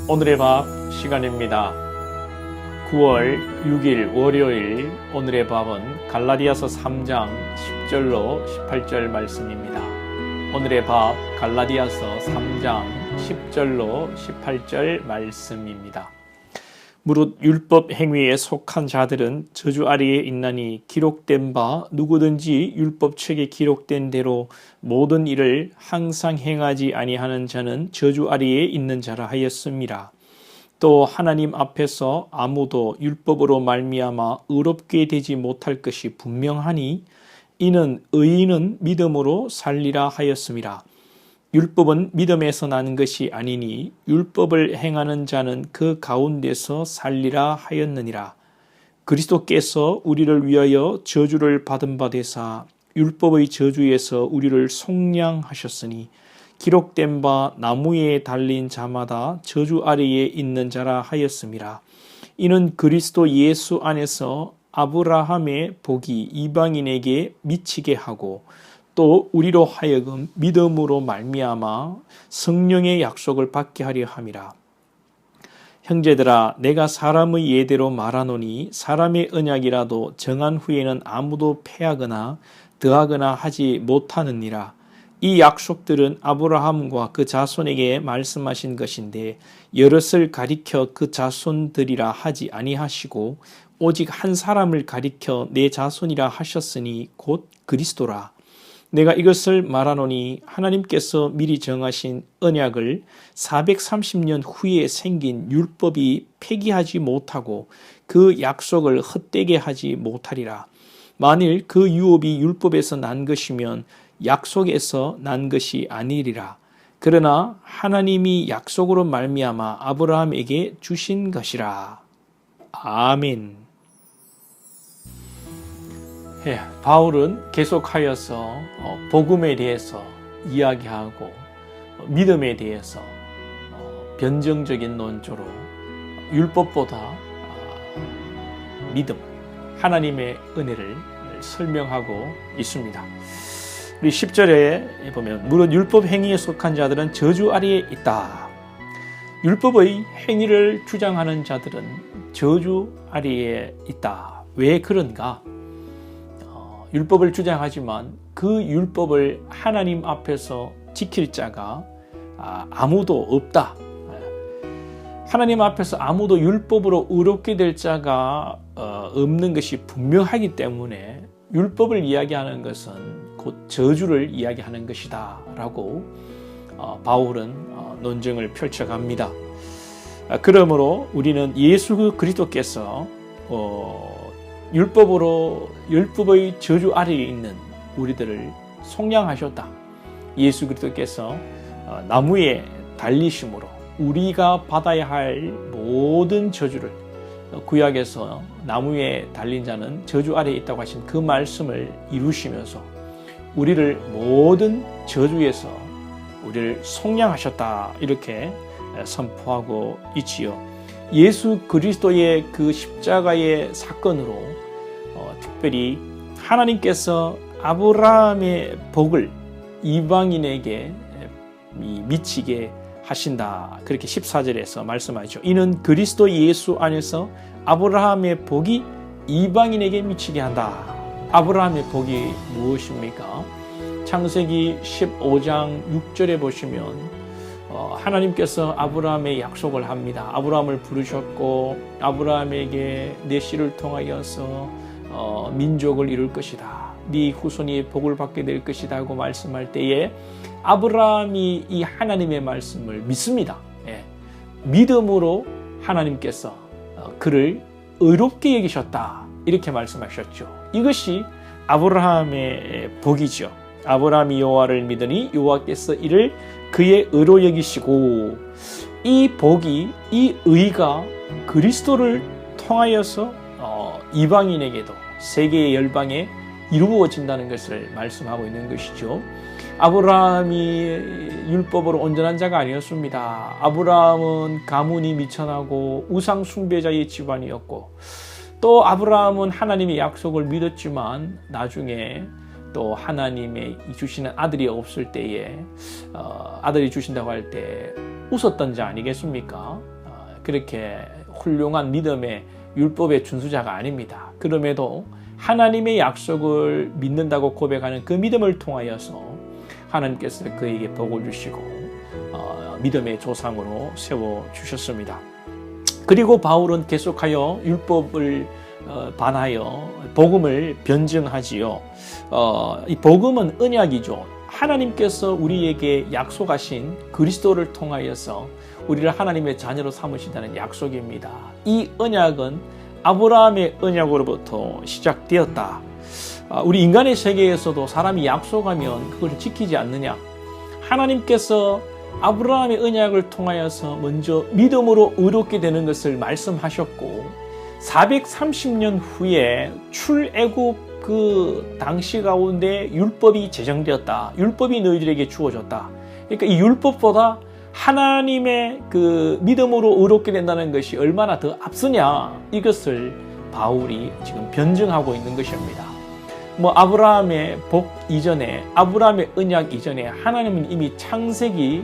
오늘의 밥 시간입니다. 9월 6일 월요일 오늘의 밥은 갈라디아서 3장 10절로 18절 말씀입니다. 오늘의 밥 갈라디아서 3장 10절로 18절 말씀입니다. 무릇 율법 행위에 속한 자들은 저주 아래에 있나니 기록된 바 누구든지 율법책에 기록된 대로 모든 일을 항상 행하지 아니하는 자는 저주 아래에 있는 자라 하였습니다. 또 하나님 앞에서 아무도 율법으로 말미암아 의롭게 되지 못할 것이 분명하니 이는 의인은 믿음으로 살리라 하였습니다. 율법은 믿음에서 난 것이 아니니 율법을 행하는 자는 그 가운데서 살리라 하였느니라. 그리스도께서 우리를 위하여 저주를 받은 바 되사 율법의 저주에서 우리를 속량하셨으니 기록된 바 나무에 달린 자마다 저주 아래에 있는 자라 하였습니다. 이는 그리스도 예수 안에서 아브라함의 복이 이방인에게 미치게 하고 또 우리로 하여금 믿음으로 말미암아 성령의 약속을 받게 하려 함이라. 형제들아, 내가 사람의 예대로 말하노니 사람의 언약이라도 정한 후에는 아무도 패하거나 더하거나 하지 못하느니라. 이 약속들은 아브라함과 그 자손에게 말씀하신 것인데 여럿을 가리켜 그 자손들이라 하지 아니하시고 오직 한 사람을 가리켜 내 자손이라 하셨으니 곧 그리스도라. 내가 이것을 말하노니 하나님께서 미리 정하신 언약을 430년 후에 생긴 율법이 폐기하지 못하고 그 약속을 헛되게 하지 못하리라. 만일 그 유업이 율법에서 난 것이면 약속에서 난 것이 아니리라. 그러나 하나님이 약속으로 말미암아 아브라함에게 주신 것이라. 아멘. 바울은 계속하여서 복음에 대해서 이야기하고 믿음에 대해서 변증적인 논조로 율법보다 믿음, 하나님의 은혜를 설명하고 있습니다. 우리 10절에 보면 무릇 율법 행위에 속한 자들은 저주 아래에 있다. 율법의 행위를 주장하는 자들은 저주 아래에 있다. 왜 그런가? 율법을 주장하지만 그 율법을 하나님 앞에서 지킬 자가 아무도 없다. 하나님 앞에서 아무도 율법으로 의롭게 될 자가 없는 것이 분명하기 때문에 율법을 이야기하는 것은 곧 저주를 이야기하는 것이다 라고 바울은 논증을 펼쳐갑니다. 그러므로 우리는 예수 그리스도께서 율법의 저주 아래에 있는 우리들을 속량하셨다. 예수 그리스도께서 나무에 달리심으로 우리가 받아야 할 모든 저주를 구약에서 나무에 달린 자는 저주 아래에 있다고 하신 그 말씀을 이루시면서 우리를 모든 저주에서 우리를 속량하셨다. 이렇게 선포하고 있지요. 예수 그리스도의 그 십자가의 사건으로 특별히 하나님께서 아브라함의 복을 이방인에게 미치게 하신다. 그렇게 14절에서 말씀하죠. 이는 그리스도 예수 안에서 아브라함의 복이 이방인에게 미치게 한다. 아브라함의 복이 무엇입니까? 창세기 15장 6절에 보시면 하나님께서 아브라함의 약속을 합니다. 아브라함을 부르셨고 아브라함에게 내 씨를 통하여서 민족을 이룰 것이다. 네 후손이 복을 받게 될 것이다 하고 말씀할 때에 아브라함이 이 하나님의 말씀을 믿습니다. 믿음으로 하나님께서 그를 의롭게 여기셨다. 이렇게 말씀하셨죠. 이것이 아브라함의 복이죠. 아브라함이 여호와를 믿으니 여호와께서 이를 그의 의로 여기시고 이 복이 이 의가 그리스도를 통하여서 이방인에게도 세계의 열방에 이루어진다는 것을 말씀하고 있는 것이죠. 아브라함이 율법으로 온전한 자가 아니었습니다. 아브라함은 가문이 미천하고 우상 숭배자의 집안이었고 또 아브라함은 하나님의 약속을 믿었지만 나중에 또 하나님의 주시는 아들이 없을 때에 아들이 주신다고 할 때 웃었던 자 아니겠습니까? 그렇게 훌륭한 믿음의 율법의 준수자가 아닙니다. 그럼에도 하나님의 약속을 믿는다고 고백하는 그 믿음을 통하여서 하나님께서 그에게 복을 주시고 믿음의 조상으로 세워주셨습니다. 그리고 바울은 계속하여 율법을 반하여 복음을 변증하지요. 이 복음은 언약이죠. 하나님께서 우리에게 약속하신 그리스도를 통하여서 우리를 하나님의 자녀로 삼으신다는 약속입니다. 이 언약은 아브라함의 언약으로부터 시작되었다. 우리 인간의 세계에서도 사람이 약속하면 그걸 지키지 않느냐? 하나님께서 아브라함의 언약을 통하여서 먼저 믿음으로 의롭게 되는 것을 말씀하셨고 430년 후에 출애굽 그 당시 가운데 율법이 제정되었다. 율법이 너희들에게 주어졌다. 그러니까 이 율법보다 하나님의 그 믿음으로 의롭게 된다는 것이 얼마나 더 앞서냐, 이것을 바울이 지금 변증하고 있는 것입니다. 아브라함의 복 이전에, 아브라함의 언약 이전에 하나님은 이미 창세기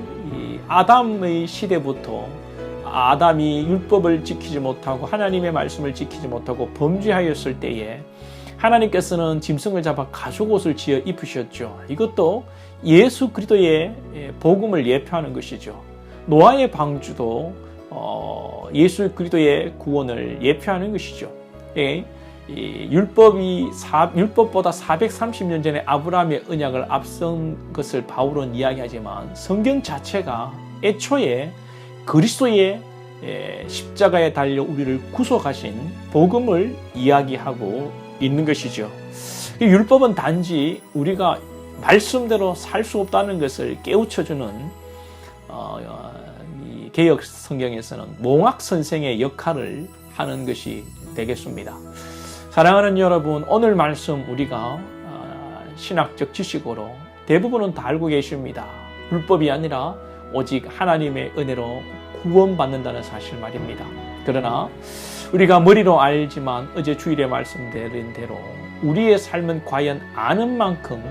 아담의 시대부터 아담이 율법을 지키지 못하고 하나님의 말씀을 지키지 못하고 범죄하였을 때에 하나님께서는 짐승을 잡아 가죽옷을 지어 입으셨죠. 이것도 예수 그리스도의 복음을 예표하는 것이죠. 노아의 방주도 예수 그리스도의 구원을 예표하는 것이죠. 율법보다 430년 전에 아브라함의 언약을 앞선 것을 바울은 이야기하지만 성경 자체가 애초에 그리스도의 십자가에 달려 우리를 구속하신 복음을 이야기하고 있는 것이죠. 율법은 단지 우리가 말씀대로 살 수 없다는 것을 깨우쳐주는 이 개역 성경에서는 몽학 선생의 역할을 하는 것이 되겠습니다. 사랑하는 여러분, 오늘 말씀 우리가 신학적 지식으로 대부분은 다 알고 계십니다. 율법이 아니라 오직 하나님의 은혜로 구원받는다는 사실 말입니다. 그러나 우리가 머리로 알지만 어제 주일에 말씀드린 대로 우리의 삶은 과연 아는 만큼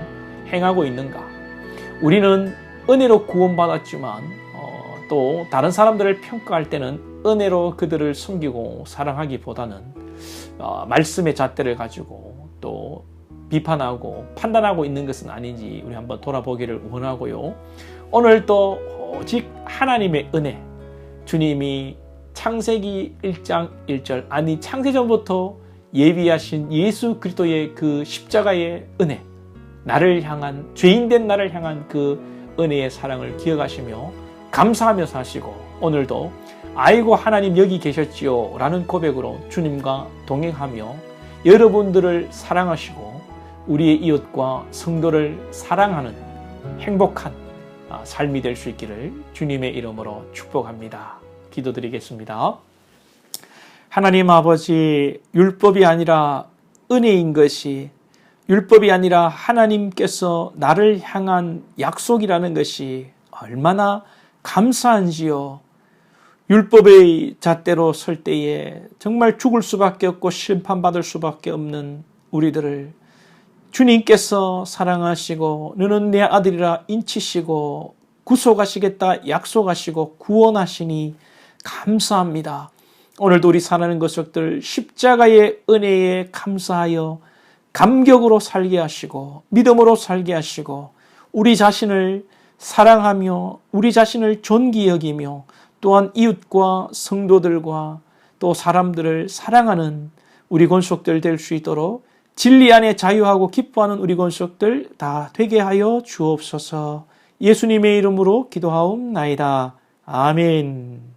행하고 있는가? 우리는 은혜로 구원받았지만 또 다른 사람들을 평가할 때는 은혜로 그들을 섬기고 사랑하기보다는 말씀의 잣대를 가지고 또 비판하고 판단하고 있는 것은 아닌지 우리 한번 돌아보기를 원하고요. 오늘 또 오직 하나님의 은혜, 주님이 창세기 1장 1절, 아니 창세전부터 예비하신 예수 그리스도의 그 십자가의 은혜, 나를 향한, 죄인된 나를 향한 그 은혜의 사랑을 기억하시며 감사하며 사시고, 오늘도 아이고 하나님 여기 계셨지요 라는 고백으로 주님과 동행하며 여러분들을 사랑하시고 우리의 이웃과 성도를 사랑하는 행복한 삶이 될 수 있기를 주님의 이름으로 축복합니다. 기도드리겠습니다. 하나님 아버지, 율법이 아니라 은혜인 것이, 율법이 아니라 하나님께서 나를 향한 약속이라는 것이 얼마나 감사한지요. 율법의 잣대로 설 때에 정말 죽을 수밖에 없고 심판받을 수밖에 없는 우리들을 주님께서 사랑하시고 너는 내 아들이라 인치시고 구속하시겠다 약속하시고 구원하시니 감사합니다. 오늘도 우리 사랑하는 것들 십자가의 은혜에 감사하여 감격으로 살게 하시고 믿음으로 살게 하시고 우리 자신을 사랑하며 우리 자신을 존귀 여기며 또한 이웃과 성도들과 또 사람들을 사랑하는 우리 권속들 될 수 있도록 진리 안에 자유하고 기뻐하는 우리 권속들 다 되게 하여 주옵소서. 예수님의 이름으로 기도하옵나이다. 아멘.